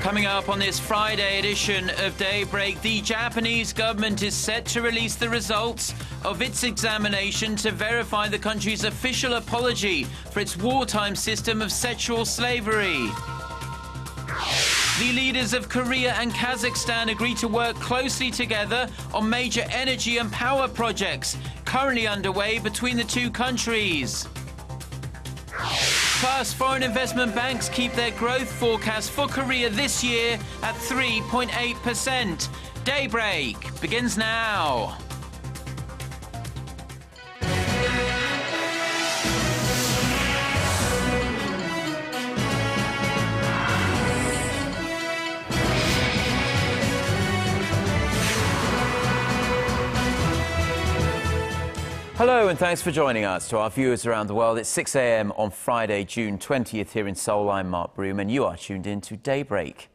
Coming up on this Friday edition of Daybreak, the Japanese government is set to release the results of its examination to verify the country's official apology for its wartime system of sexual slavery. The leaders of Korea and Kazakhstan agree to work closely together on major energy and power projects currently underway between the two countries. Plus, foreign investment banks keep their growth forecast for Korea this year at 3.8%. Daybreak begins now. Hello and thanks for joining us. To our viewers around the world, it's 6 a.m. on Friday, June 20th here in Seoul. I'm Mark Broom and you are tuned in to Daybreak.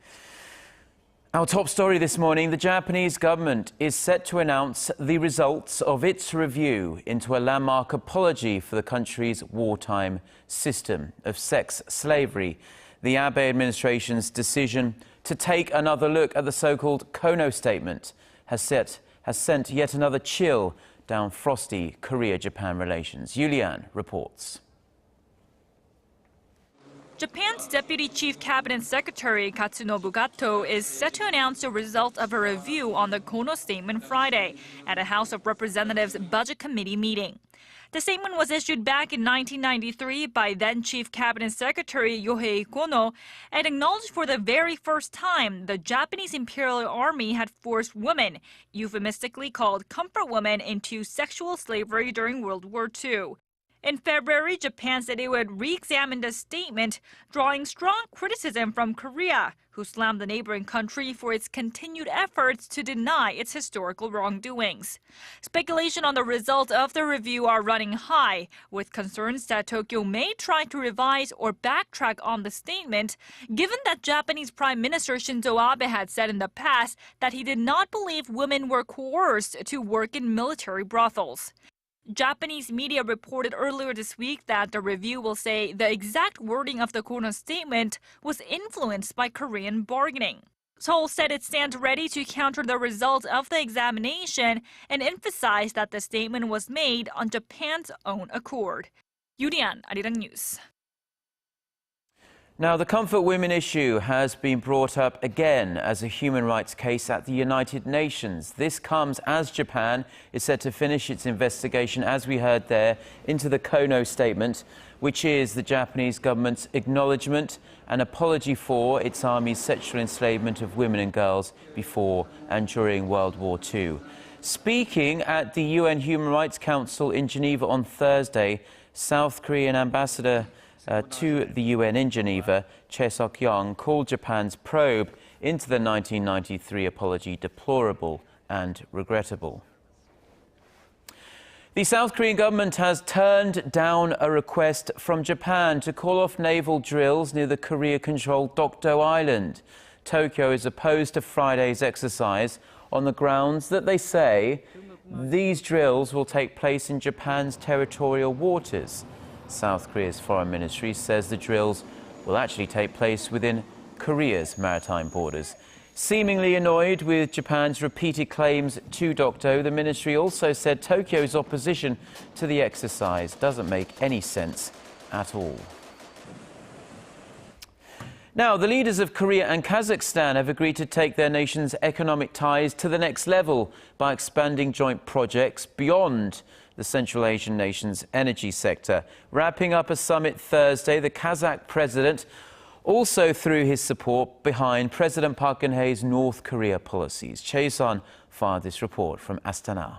Our top story this morning, the Japanese government is set to announce the results of its review into a landmark apology for the country's wartime system of sex slavery. The Abe administration's decision to take another look at the so-called Kono statement has sent yet another chill down frosty Korea-Japan relations. Yoo Li-an reports. Japan's Deputy Chief Cabinet Secretary Katsunobu Kato is set to announce the result of a review on the Kono statement Friday at a House of Representatives Budget Committee meeting. The statement was issued back in 1993 by then Chief Cabinet Secretary Yohei and acknowledged for the very first time the Japanese Imperial Army had forced women, euphemistically called comfort women, into sexual slavery during World War II. In February, Japan said it would re-examine the statement, drawing strong criticism from Korea, who slammed the neighboring country for its continued efforts to deny its historical wrongdoings. Speculation on the result of the review are running high, with concerns that Tokyo may try to revise or backtrack on the statement, given that Japanese Prime Minister Shinzo Abe had said in the past that he did not believe women were coerced to work in military brothels. Japanese media reported earlier this week that the review will say the exact wording of the Kono statement was influenced by Korean bargaining. Seoul said it stands ready to counter the result of the examination and emphasized that the statement was made on Japan's own accord. Yoo Li-an, Arirang News. Now, the comfort women issue has been brought up again as a human rights case at the United Nations. This comes as Japan is set to finish its investigation, as we heard there, into the Kono statement, which is the Japanese government's acknowledgement and apology for its army's sexual enslavement of women and girls before and during World War II. Speaking at the UN Human Rights Council in Geneva on Thursday, South Korean ambassador to the UN in Geneva, Choi Sok-young, called Japan's probe into the 1993 apology deplorable and regrettable. The South Korean government has turned down a request from Japan to call off naval drills near the Korea-controlled Dokdo Island. Tokyo is opposed to Friday's exercise on the grounds that they say these drills will take place in Japan's territorial waters. South Korea's foreign ministry says the drills will actually take place within Korea's maritime borders. Seemingly annoyed with Japan's repeated claims to Dokdo, the ministry also said Tokyo's opposition to the exercise doesn't make any sense at all. Now, the leaders of Korea and Kazakhstan have agreed to take their nation's economic ties to the next level by expanding joint projects beyond the Central Asian nation's energy sector. Wrapping up a summit Thursday, the Kazakh president also threw his support behind President Park Geun-hye's North Korea policies. Chae-sun fired this report from Astana.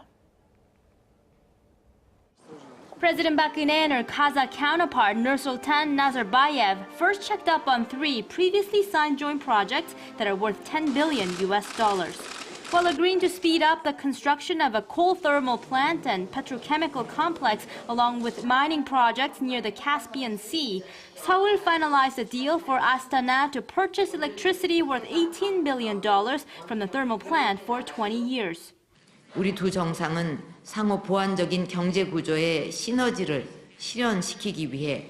President Park Geun-hye and her Kazakh counterpart Nursultan Nazarbayev first checked up on 3 previously signed joint projects that are worth $10 billion while agreeing to speed up the construction of a coal thermal plant and petrochemical complex along with mining projects near the Caspian Sea. Seoul finalized a deal for Astana to purchase electricity worth $18 billion from the thermal plant for 20 years. 우리 두 정상은 상호 보완적인 경제 구조의 시너지를 실현시키기 위해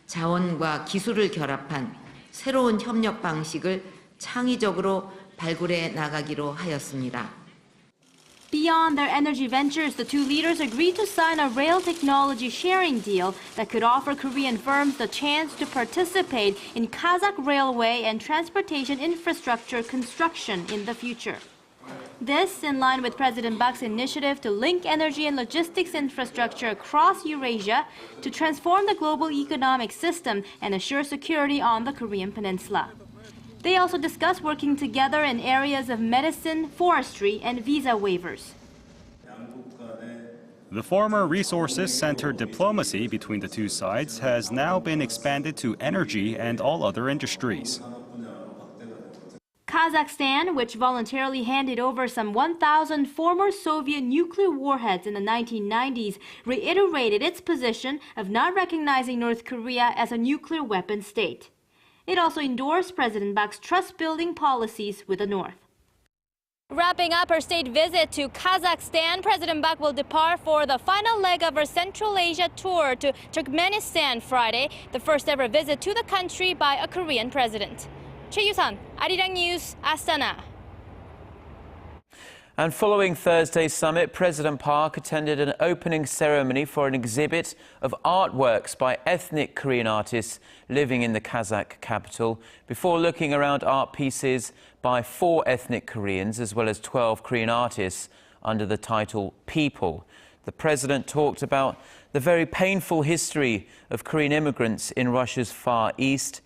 자원과 기술을 결합한 새로운 협력 방식을 창의적으로 발굴해 나가기로 하였습니다. Beyond their energy ventures, the two leaders agreed to sign a rail technology sharing deal that could offer Korean firms the chance to participate in Kazakh railway and transportation infrastructure construction in the future. This, in line with President Bak's initiative to link energy and logistics infrastructure across Eurasia to transform the global economic system and assure security on the Korean peninsula. They also discussed working together in areas of medicine, forestry, and visa waivers. The former resources-centered diplomacy between the two sides has now been expanded to energy and all other industries. Kazakhstan, which voluntarily handed over some 1,000 former Soviet nuclear warheads in the 1990s, reiterated its position of not recognizing North Korea as a nuclear weapon state. It also endorsed President Bak's trust-building policies with the North. Wrapping up her state visit to Kazakhstan, President Bak will depart for the final leg of her Central Asia tour to Turkmenistan Friday, the first ever visit to the country by a Korean president. Choi Yoo-san, Arirang News, Astana. And following Thursday's summit, President Park attended an opening ceremony for an exhibit of artworks by ethnic Korean artists living in the Kazakh capital, before looking around art pieces by 4 ethnic Koreans as well as 12 Korean artists under the title People. The president talked about the very painful history of Korean immigrants in Russia's Far East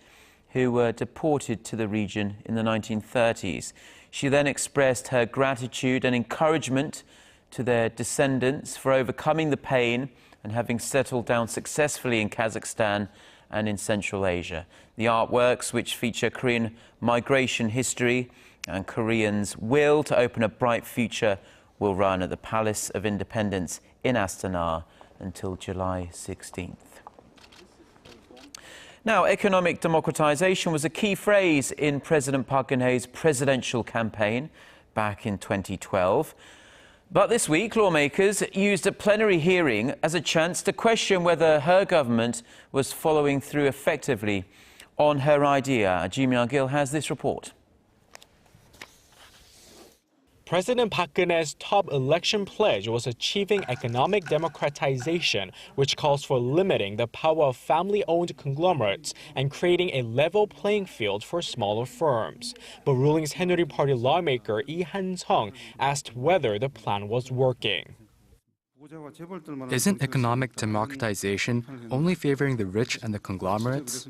who were deported to the region in the 1930s. She then expressed her gratitude and encouragement to their descendants for overcoming the pain and having settled down successfully in Kazakhstan and in Central Asia. The artworks, which feature Korean migration history and Koreans' will to open a bright future, will run at the Palace of Independence in Astana until July 16th. Now, economic democratization was a key phrase in President Park Geun-hye's presidential campaign back in 2012. But this week, lawmakers used a plenary hearing as a chance to question whether her government was following through effectively on her idea. Ji Myung-gil has this report. President Park Geun-hye's top election pledge was achieving economic democratization, which calls for limiting the power of family-owned conglomerates and creating a level playing field for smaller firms. But ruling Saenuri Party lawmaker Lee Han-sung asked whether the plan was working. Isn't economic democratization only favoring the rich and the conglomerates?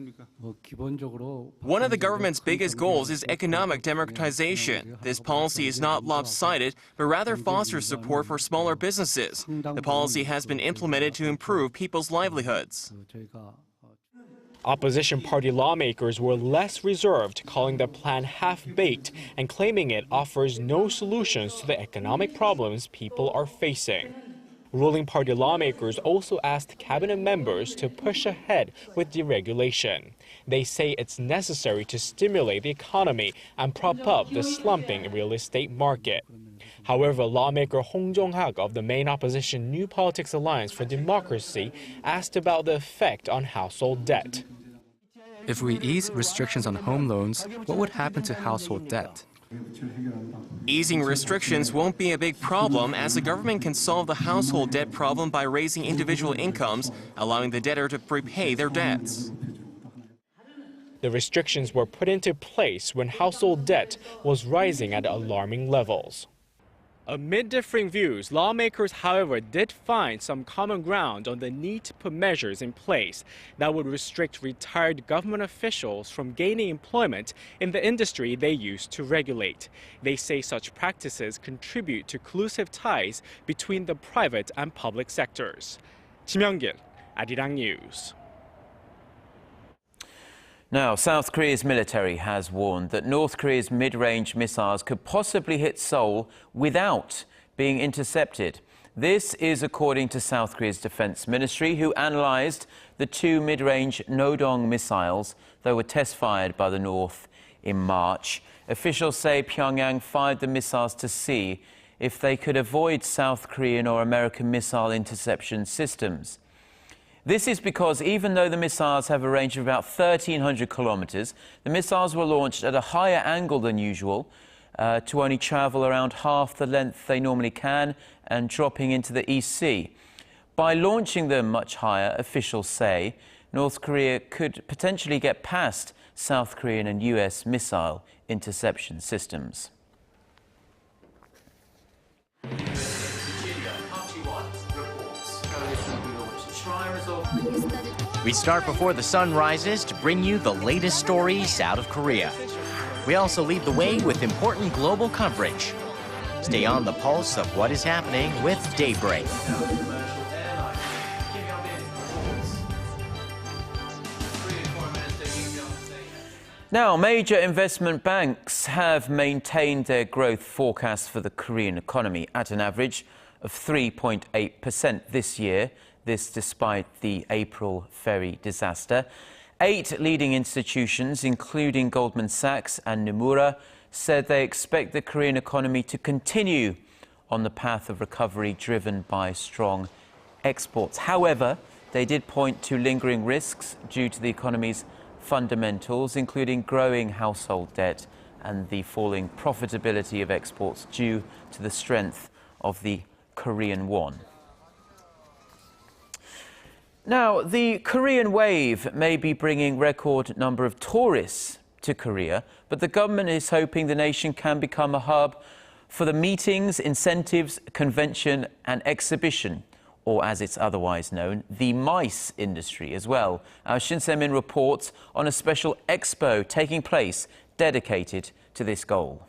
One of the government's biggest goals is economic democratization. This policy is not lopsided, but rather fosters support for smaller businesses. The policy has been implemented to improve people's livelihoods. Opposition party lawmakers were less reserved, calling the plan half-baked and claiming it offers no solutions to the economic problems people are facing. Ruling party lawmakers also asked cabinet members to push ahead with deregulation. They say it's necessary to stimulate the economy and prop up the slumping real estate market. However, lawmaker Hong Jong-hak of the main opposition New Politics Alliance for Democracy asked about the effect on household debt. If we ease restrictions on home loans, what would happen to household debt? Easing restrictions won't be a big problem, as the government can solve the household debt problem by raising individual incomes, allowing the debtor to prepay their debts. The restrictions were put into place when household debt was rising at alarming levels. Amid differing views, lawmakers, however, did find some common ground on the need to put measures in place that would restrict retired government officials from gaining employment in the industry they used to regulate. They say such practices contribute to collusive ties between the private and public sectors. Ji Myung-gil, Arirang News. Now, South Korea's military has warned that North Korea's mid-range missiles could possibly hit Seoul without being intercepted. This is according to South Korea's defense ministry, who analyzed the 2 mid-range Nodong missiles that were test-fired by the North in March. Officials say Pyongyang fired the missiles to see if they could avoid South Korean or American missile interception systems. This is because even though the missiles have a range of about 1,300 kilometers, the missiles were launched at a higher angle than usual to only travel around half the length they normally can and dropping into the East Sea. By launching them much higher, officials say, North Korea could potentially get past South Korean and US missile interception systems. We start before the sun rises to bring you the latest stories out of Korea. We also lead the way with important global coverage. Stay on the pulse of what is happening with Daybreak. Now, major investment banks have maintained their growth forecast for the Korean economy at an average of 3.8% this year. This despite the April ferry disaster. 8 leading institutions, including Goldman Sachs and Nomura, said they expect the Korean economy to continue on the path of recovery driven by strong exports. However, they did point to lingering risks due to the economy's fundamentals, including growing household debt and the falling profitability of exports due to the strength of the Korean won. Now, the Korean wave may be bringing record number of tourists to Korea, but the government is hoping the nation can become a hub for the meetings, incentives, convention and exhibition, or as it's otherwise known, the MICE industry as well. Our Shin Se-min reports on a special expo taking place dedicated to this goal.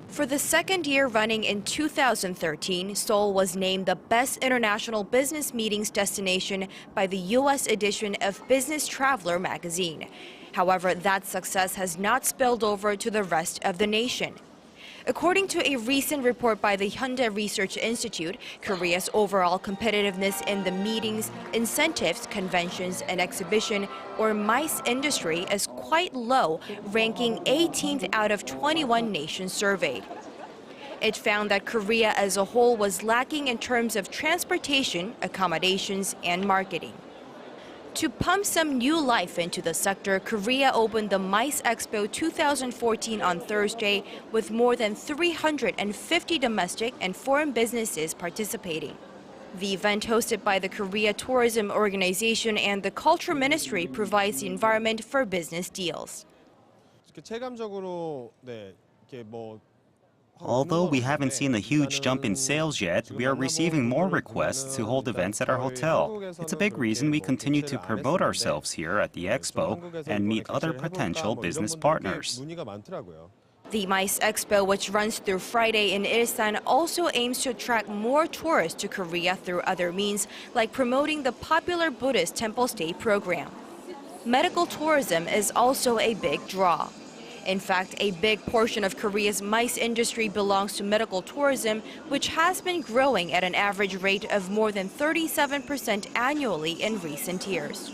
For the second year running in 2013, Seoul was named the best international business meetings destination by the U.S. edition of Business Traveler magazine. However, that success has not spilled over to the rest of the nation. According to a recent report by the Hyundai Research Institute, Korea's overall competitiveness in the meetings, incentives, conventions, and exhibition, or MICE industry is quite low, ranking 18th out of 21 nations surveyed. It found that Korea as a whole was lacking in terms of transportation, accommodations, and marketing. To pump some new life into the sector, Korea opened the MICE Expo 2014 on Thursday with more than 350 domestic and foreign businesses participating. The event, hosted by the Korea Tourism Organization and the Culture Ministry, provides the environment for business deals. Although we haven't seen a huge jump in sales yet, we are receiving more requests to hold events at our hotel. It's a big reason we continue to promote ourselves here at the expo and meet other potential business partners. The MICE Expo, which runs through Friday in Ilsan, also aims to attract more tourists to Korea through other means, like promoting the popular Buddhist temple stay program. Medical tourism is also a big draw. In fact, a big portion of Korea's MICE industry belongs to medical tourism, which has been growing at an average rate of more than 37% annually in recent years.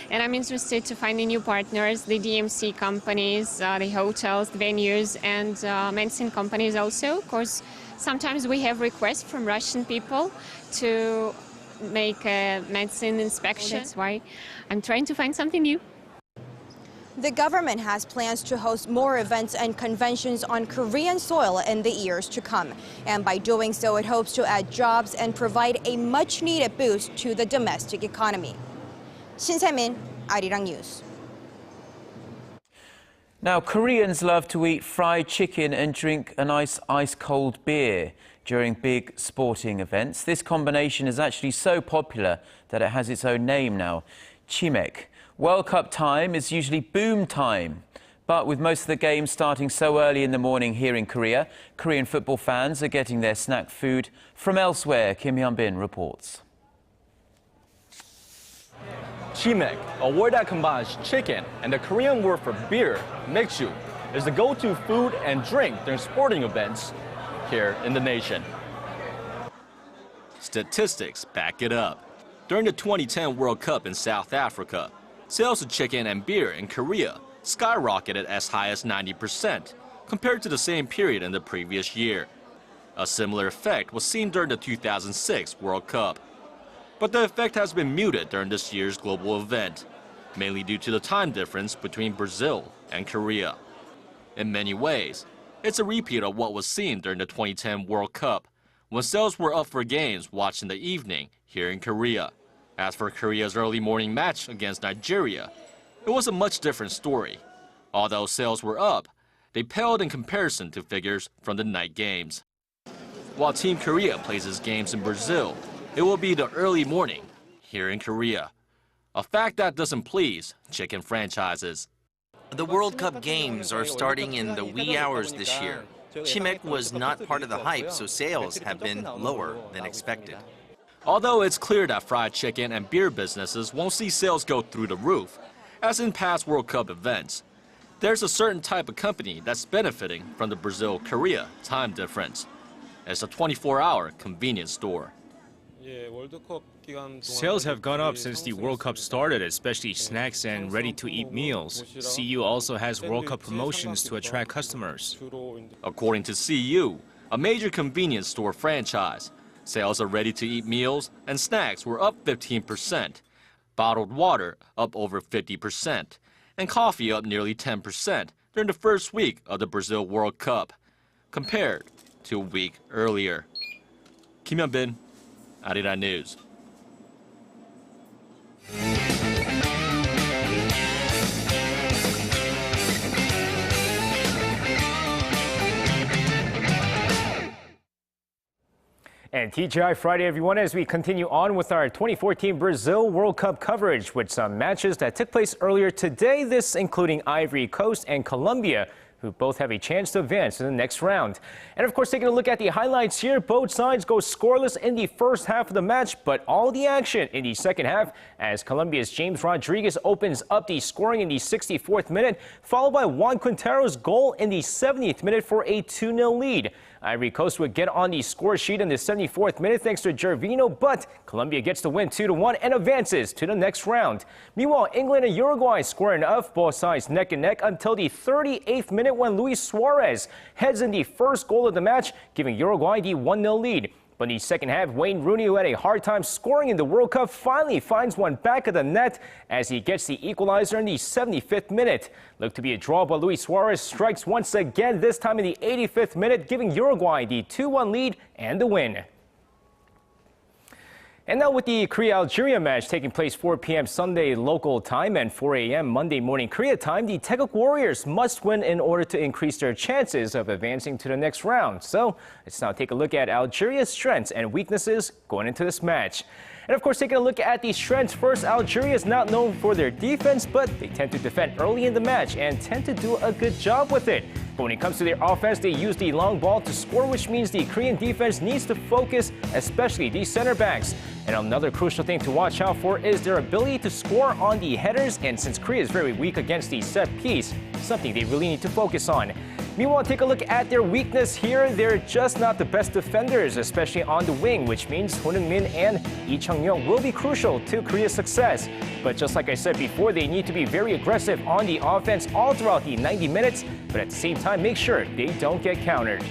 And I'm interested to finding new partners, the DMC companies, the hotels, the venues, and medicine companies also. Of course, sometimes we have requests from Russian people to make a medicine inspection. That's why I'm trying to find something new. The government has plans to host more events and conventions on Korean soil in the years to come. And by doing so, it hopes to add jobs and provide a much-needed boost to the domestic economy. Shin Se-min, Arirang News. Now, Koreans love to eat fried chicken and drink a nice ice-cold beer during big sporting events. This combination is actually so popular that it has its own name now, chimek. World Cup time is usually boom time, but with most of the games starting so early in the morning here in Korea, Korean football fans are getting their snack food from elsewhere. Kim Hyun-bin reports. Chimek, a word that combines chicken and the Korean word for beer, mekju, is the go-to food and drink during sporting events here in the nation. Statistics back it up. During the 2010 World Cup in South Africa, sales of chicken and beer in Korea skyrocketed as high as 90% compared to the same period in the previous year. A similar effect was seen during the 2006 World Cup. But the effect has been muted during this year's global event, mainly due to the time difference between Brazil and Korea. In many ways, it's a repeat of what was seen during the 2010 World Cup, when sales were up for games watched in the evening here in Korea. As for Korea's early morning match against Nigeria, it was a much different story. Although sales were up, they paled in comparison to figures from the night games. While Team Korea plays its games in Brazil, it will be the early morning here in Korea. A fact that doesn't please chicken franchises. The World Cup games are starting in the wee hours this year. Chimek was not part of the hype, so sales have been lower than expected. Although it's clear that fried chicken and beer businesses won't see sales go through the roof, as in past World Cup events, there's a certain type of company that's benefiting from the Brazil-Korea time difference. It's a 24-hour convenience store. Sales have gone up since the World Cup started, especially snacks and ready-to-eat meals. CU also has World Cup promotions to attract customers. According to CU, a major convenience store franchise, sales of ready-to-eat meals and snacks were up 15%, bottled water up over 50%, and coffee up nearly 10% during the first week of the Brazil World Cup, compared to a week earlier. Kim Hyun-bin, Arirang News. And TGI Friday, everyone, as we continue on with our 2014 Brazil World Cup coverage with some matches that took place earlier today, this including Ivory Coast and Colombia, who both have a chance to advance to the next round. And of course, taking a look at the highlights here, both sides go scoreless in the first half of the match, but all the action in the second half as Colombia's James Rodriguez opens up the scoring in the 64th minute, followed by Juan Quintero's goal in the 70th minute for a 2-0 lead. Ivory Coast would get on the score sheet in the 74th minute thanks to Gervinho, but Colombia gets the win 2-1 and advances to the next round. Meanwhile, England and Uruguay squaring off, both sides neck and neck until the 38th minute when Luis Suarez heads in the first goal of the match, giving Uruguay the 1-0 lead. But in the second half, Wayne Rooney, who had a hard time scoring in the World Cup, finally finds one back of the net as he gets the equalizer in the 75th minute. Looked to be a draw, but Luis Suarez strikes once again, this time in the 85th minute, giving Uruguay the 2-1 lead and the win. And now with the Korea-Algeria match taking place 4 p.m. Sunday local time and 4 a.m. Monday morning Korea time, the Taeguk Warriors must win in order to increase their chances of advancing to the next round. So let's now take a look at Algeria's strengths and weaknesses going into this match. And of course, taking a look at the strengths first, Algeria is not known for their defense, but they tend to defend early in the match and tend to do a good job with it. But when it comes to their offense, they use the long ball to score, which means the Korean defense needs to focus, especially the center backs. And another crucial thing to watch out for is their ability to score on the headers, and since Korea is very weak against the set piece, something they really need to focus on. Meanwhile, take a look at their weakness here. They're just not the best defenders, especially on the wing, which means Hoon Heung-min and Lee Chung-young will be crucial to Korea's success. But just like I said before, they need to be very aggressive on the offense all throughout the 90 minutes, but at the same time, make sure they don't get countered.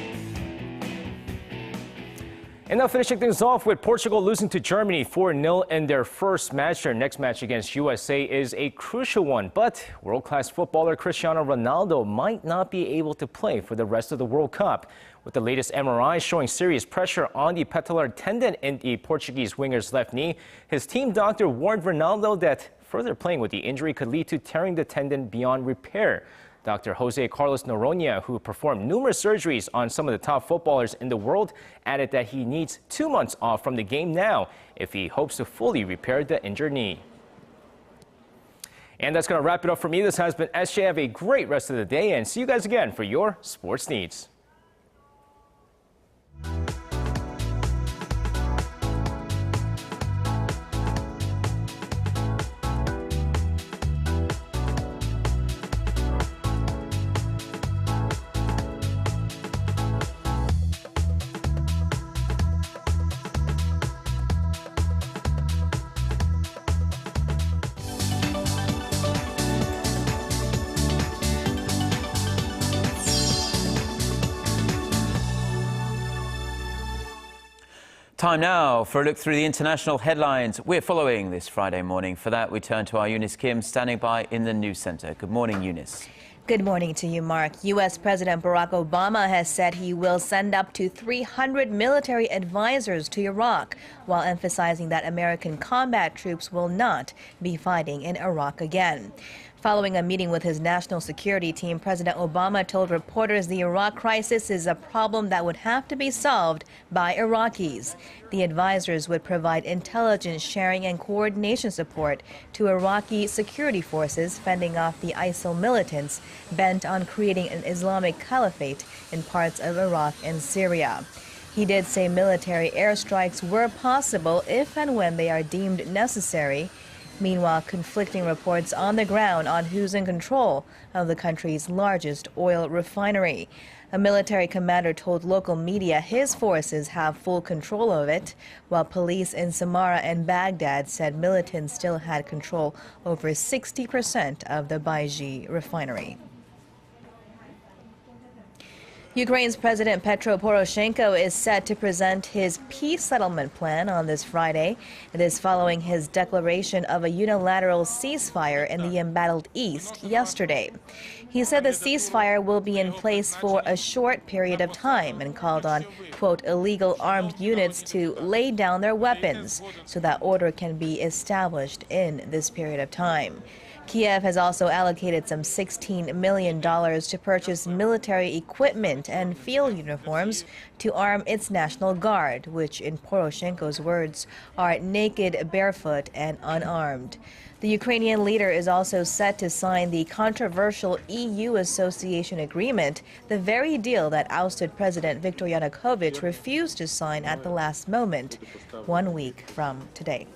And now finishing things off with Portugal losing to Germany 4-0 in their first match. Their next match against USA is a crucial one, but world-class footballer Cristiano Ronaldo might not be able to play for the rest of the World Cup. With the latest MRI showing serious pressure on the patellar tendon in the Portuguese winger's left knee, his team doctor warned Ronaldo that further playing with the injury could lead to tearing the tendon beyond repair. Dr. Jose Carlos Noronha, who performed numerous surgeries on some of the top footballers in the world, added that he needs 2 months off from the game now if he hopes to fully repair the injured knee. And that's going to wrap it up for me. This has been SJ. Have a great rest of the day and see you guys again for your sports needs. Time now for a look through the international headlines we're following this Friday morning. For that, we turn to our Eunice Kim, standing by in the news center. Good morning, Eunice. Good morning to you, Mark. U.S. President Barack Obama has said he will send up to 300 military advisors to Iraq, while emphasizing that American combat troops will not be fighting in Iraq again. Following a meeting with his national security team, President Obama told reporters the Iraq crisis is a problem that would have to be solved by Iraqis. The advisors would provide intelligence sharing and coordination support to Iraqi security forces fending off the ISIL militants bent on creating an Islamic caliphate in parts of Iraq and Syria. He did say military airstrikes were possible if and when they are deemed necessary. Meanwhile, conflicting reports on the ground on who's in control of the country's largest oil refinery. A military commander told local media his forces have full control of it, while police in Samarra and Baghdad said militants still had control over 60% of the Baiji refinery. Ukraine's President Petro Poroshenko is set to present his peace settlement plan on this Friday. It is following his declaration of a unilateral ceasefire in the embattled east yesterday. He said the ceasefire will be in place for a short period of time and called on, quote, illegal armed units to lay down their weapons so that order can be established in this period of time. Kiev has also allocated some $16 million to purchase military equipment and field uniforms to arm its National Guard, which, in Poroshenko's words, are naked, barefoot, and unarmed. The Ukrainian leader is also set to sign the controversial EU association agreement, the very deal that ousted President Viktor Yanukovych refused to sign at the last moment, 1 week from today.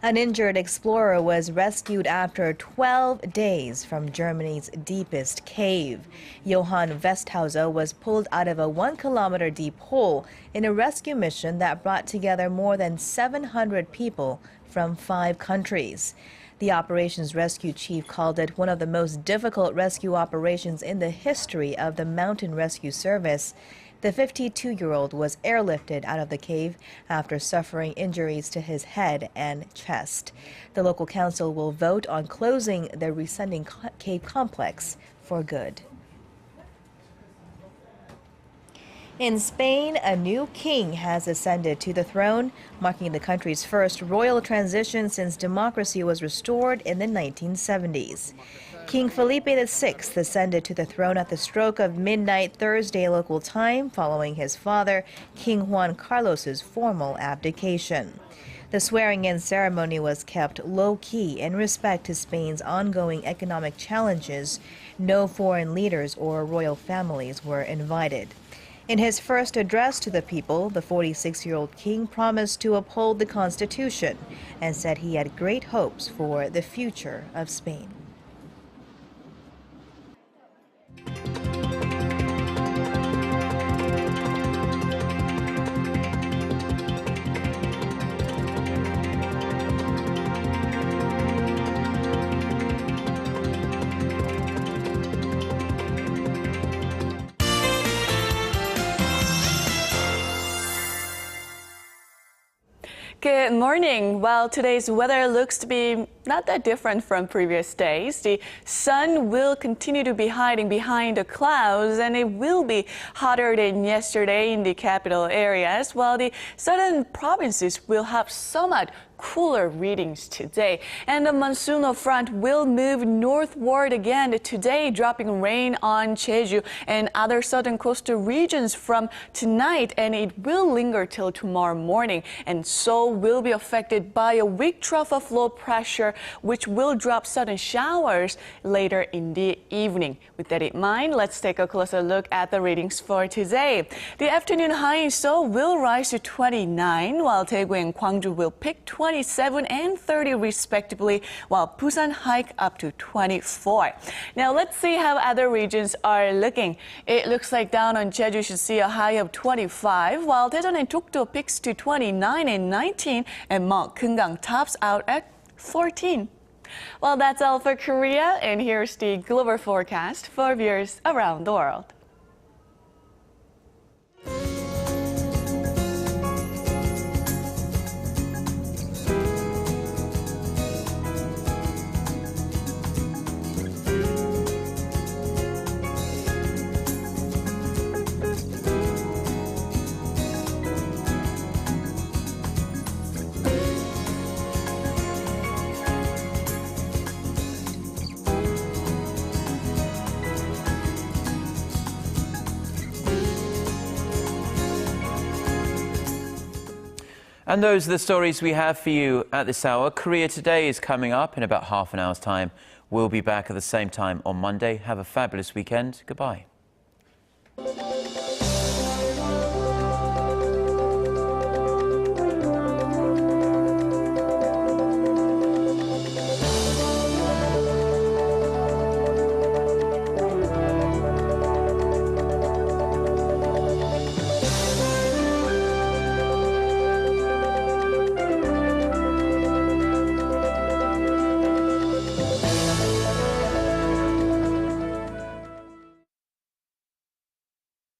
An injured explorer was rescued after 12 days from Germany's deepest cave. Johann Westhauser was pulled out of a 1-kilometer deep hole in a rescue mission that brought together more than 700 people from 5 countries. The operation's rescue chief called it one of the most difficult rescue operations in the history of the Mountain Rescue Service. The 52-year-old was airlifted out of the cave after suffering injuries to his head and chest. The local council will vote on closing the Resending Cave complex for good. In Spain, a new king has ascended to the throne, marking the country's first royal transition since democracy was restored in the 1970s. King Felipe VI ascended to the throne at the stroke of midnight Thursday local time, following his father, King Juan Carlos's formal abdication. The swearing-in ceremony was kept low-key in respect to Spain's ongoing economic challenges. No foreign leaders or royal families were invited. In his first address to the people, the 46-year-old king promised to uphold the Constitution and said he had great hopes for the future of Spain. Good morning. Well, today's weather looks to be not that different from previous days. The sun will continue to be hiding behind the clouds, and it will be hotter than yesterday in the capital areas, while the southern provinces will have somewhat cooler readings today. And the monsoonal front will move northward again today, dropping rain on Jeju and other southern coastal regions from tonight, and it will linger till tomorrow morning. And Seoul will be affected by a weak trough of low pressure, which will drop sudden showers later in the evening. With that in mind, let's take a closer look at the readings for today. The afternoon high in Seoul will rise to 29, while Daegu and Gwangju will pick 27 and 30 respectively, while Busan hike up to 24. Now let's see how other regions are looking. It looks like down on Jeju should see a high of 25, while Daejeon and Dokdo picks to 29 and 19, and Mount Keungang tops out at 14. Well, that's all for Korea, and here's the global forecast for viewers around the world. And those are the stories we have for you at this hour. Korea Today is coming up in about half an hour's time. We'll be back at the same time on Monday. Have a fabulous weekend. Goodbye.